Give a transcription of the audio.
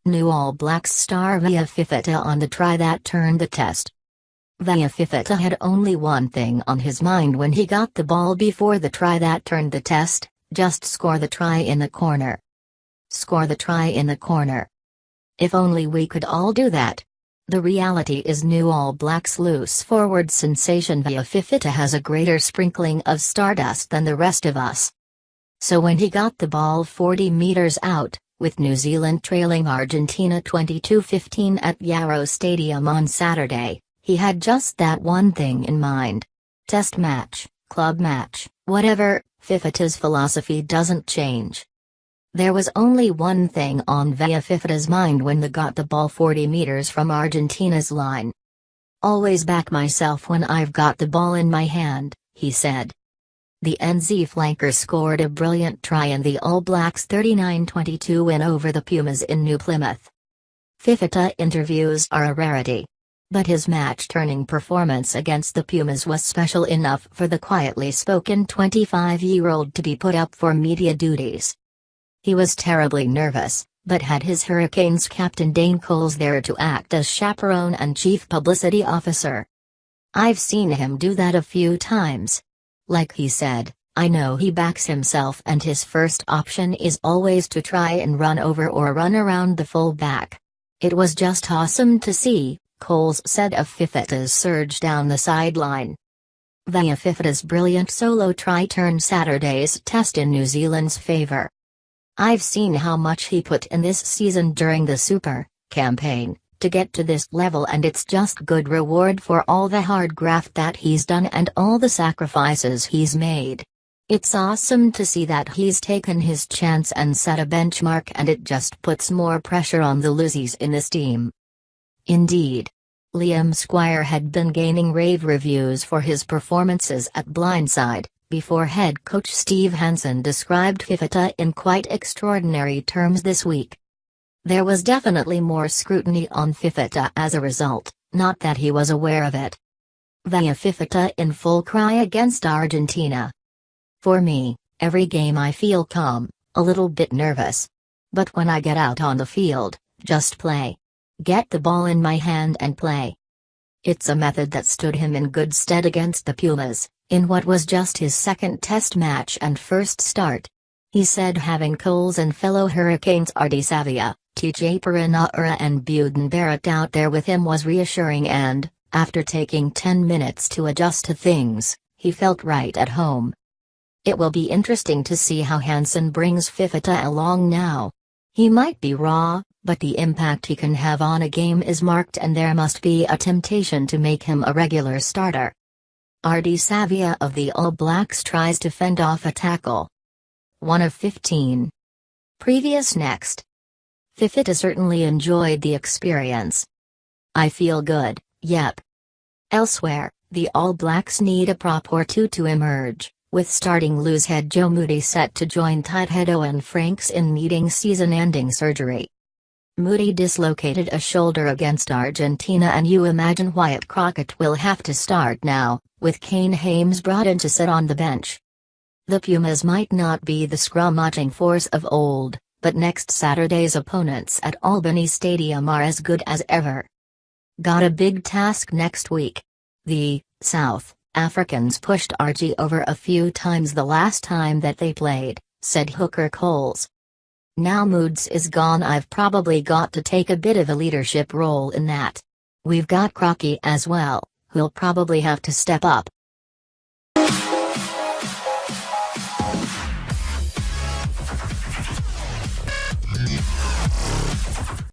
New All Blacks star Vaea Fifita on the try that turned the test. Vaea Fifita had only one thing on his mind when he got the ball before the try that turned the test: just score the try in the corner. Score the try in the corner. If only we could all do that. The reality is New All Blacks loose forward sensation Vaea Fifita has a greater sprinkling of stardust than the rest of us. So when he got the ball 40 meters out, with New Zealand trailing Argentina 22-15 at Yarrow Stadium on Saturday, he had just that one thing in mind. Test match, club match, whatever, Fifita's philosophy doesn't change. There was only one thing on Vaea Fifita's mind when they got the ball 40 meters from Argentina's line. Always back myself when I've got the ball in my hand, he said. The NZ flanker scored a brilliant try in the All Blacks' 39-22 win over the Pumas in New Plymouth. Fifita interviews are a rarity. But his match-turning performance against the Pumas was special enough for the quietly spoken 25-year-old to be put up for media duties. He was terribly nervous, but had his Hurricanes captain Dane Coles there to act as chaperone and chief publicity officer. I've seen him do that a few times. Like he said, I know he backs himself and his first option is always to try and run over or run around the full back. It was just awesome to see, Coles said of Fifita's surge down the sideline. Vaea Fifita's brilliant solo try turned Saturday's test in New Zealand's favour. I've seen how much he put in this season during the Super campaign to get to this level, and it's just good reward for all the hard graft that he's done and all the sacrifices he's made. It's awesome to see that he's taken his chance and set a benchmark, and it just puts more pressure on the losies in this team. Indeed. Liam Squire had been gaining rave reviews for his performances at Blindside, before head coach Steve Hansen described Fifita in quite extraordinary terms this week. There was definitely more scrutiny on Fifita as a result, not that he was aware of it. Vaea Fifita in full cry against Argentina. For me, every game I feel calm, a little bit nervous. But when I get out on the field, just play. Get the ball in my hand and play. It's a method that stood him in good stead against the Pumas, in what was just his second test match and first start. He said having Coles and fellow Hurricanes Artie Savia, TJ Perenara and Buden Barrett out there with him was reassuring, and, after taking 10 minutes to adjust to things, he felt right at home. It will be interesting to see how Hansen brings Fifita along now. He might be raw, but the impact he can have on a game is marked, and there must be a temptation to make him a regular starter. Artie Savia of the All Blacks tries to fend off a tackle. 1 of 15. Previous next. Fifita certainly enjoyed the experience. I feel good, yep. Elsewhere, the All Blacks need a prop or two to emerge, with starting loose head Joe Moody set to join tight head Owen Franks in needing season-ending surgery. Moody dislocated a shoulder against Argentina, and you imagine Wyatt Crockett will have to start now, with Kane Hames brought in to sit on the bench. The Pumas might not be the scrummaging force of old, but next Saturday's opponents at Albany Stadium are as good as ever. Got a big task next week. The South Africans pushed Argie over a few times the last time that they played, said hooker Coles. Now Moods is gone, I've probably got to take a bit of a leadership role in that. We've got Crocky as well, who'll probably have to step up.